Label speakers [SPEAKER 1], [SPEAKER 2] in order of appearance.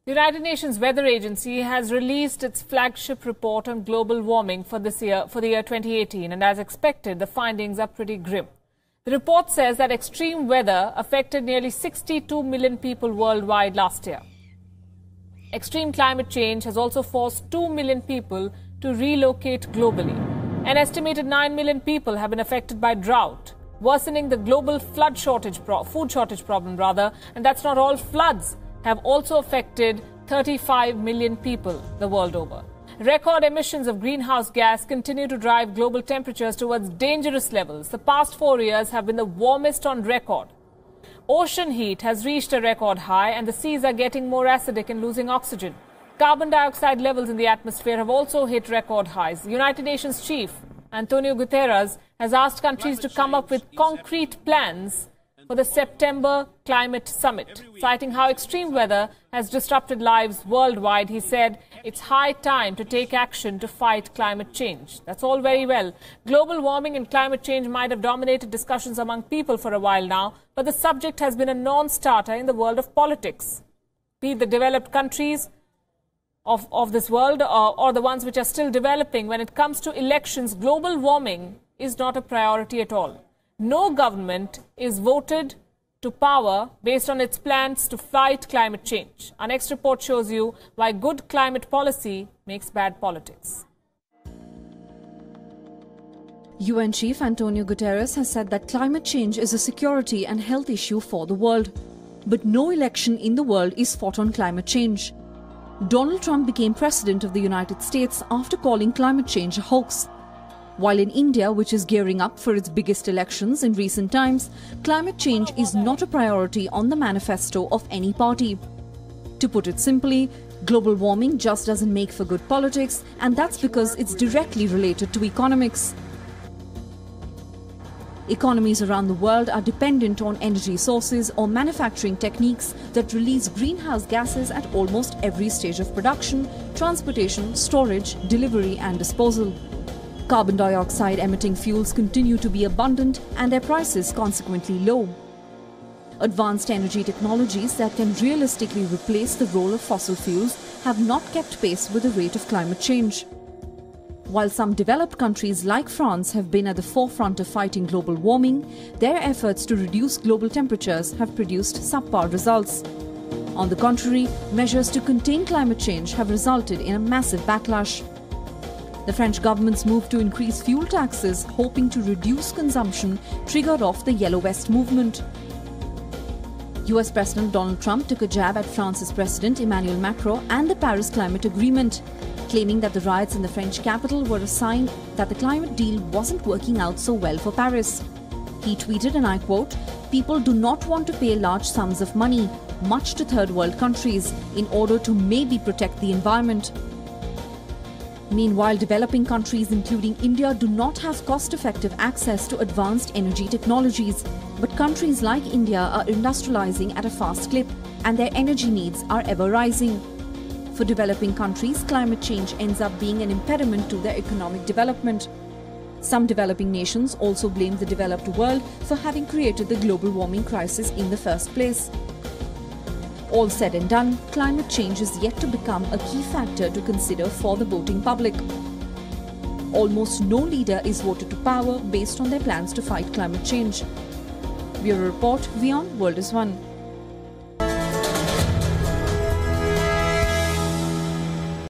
[SPEAKER 1] The United Nations Weather Agency has released its flagship report on global warming for the year 2018, and as expected, the findings are pretty grim. The report says that extreme weather affected nearly 62 million people worldwide last year. Extreme climate change has also forced 2 million people to relocate globally. An estimated 9 million people have been affected by drought, worsening the global food shortage problem, and that's not all. Floods have also affected 35 million people the world over. Record emissions of greenhouse gas continue to drive global temperatures towards dangerous levels. The past 4 years have been the warmest on record. Ocean heat has reached a record high, and the seas are getting more acidic and losing oxygen. Carbon dioxide levels in the atmosphere have also hit record highs. The United Nations chief, Antonio Guterres, has asked countries to come up with concrete plans for the September climate summit. Citing how extreme weather has disrupted lives worldwide, he said it's high time to take action to fight climate change. That's all very well. Global warming and climate change might have dominated discussions among people for a while now, but the subject has been a non-starter in the world of politics. Be it the developed countries of this world or the ones which are still developing, when it comes to elections, global warming is not a priority at all. No government is voted to power based on its plans to fight climate change. Our next report shows you why good climate policy makes bad politics.
[SPEAKER 2] UN Chief Antonio Guterres has said that climate change is a security and health issue for the world. But no election in the world is fought on climate change. Donald Trump became president of the United States after calling climate change a hoax. While in India, which is gearing up for its biggest elections in recent times, climate change is not a priority on the manifesto of any party. To put it simply, global warming just doesn't make for good politics, and that's because it's directly related to economics. Economies around the world are dependent on energy sources or manufacturing techniques that release greenhouse gases at almost every stage of production, transportation, storage, delivery and disposal. Carbon dioxide emitting fuels continue to be abundant and their prices consequently low. Advanced energy technologies that can realistically replace the role of fossil fuels have not kept pace with the rate of climate change. While some developed countries like France have been at the forefront of fighting global warming, their efforts to reduce global temperatures have produced subpar results. On the contrary, measures to contain climate change have resulted in a massive backlash. The French government's move to increase fuel taxes, hoping to reduce consumption, triggered off the Yellow Vest movement. US President Donald Trump took a jab at France's President Emmanuel Macron and the Paris Climate Agreement, claiming that the riots in the French capital were a sign that the climate deal wasn't working out so well for Paris. He tweeted, and I quote, "People do not want to pay large sums of money, much to third world countries, in order to maybe protect the environment." Meanwhile, developing countries including India do not have cost-effective access to advanced energy technologies. But countries like India are industrializing at a fast clip, and their energy needs are ever rising. For developing countries, climate change ends up being an impediment to their economic development. Some developing nations also blame the developed world for having created the global warming crisis in the first place. All said and done, climate change is yet to become a key factor to consider for the voting public. Almost no leader is voted to power based on their plans to fight climate change. Bureau Report, WION, World is One.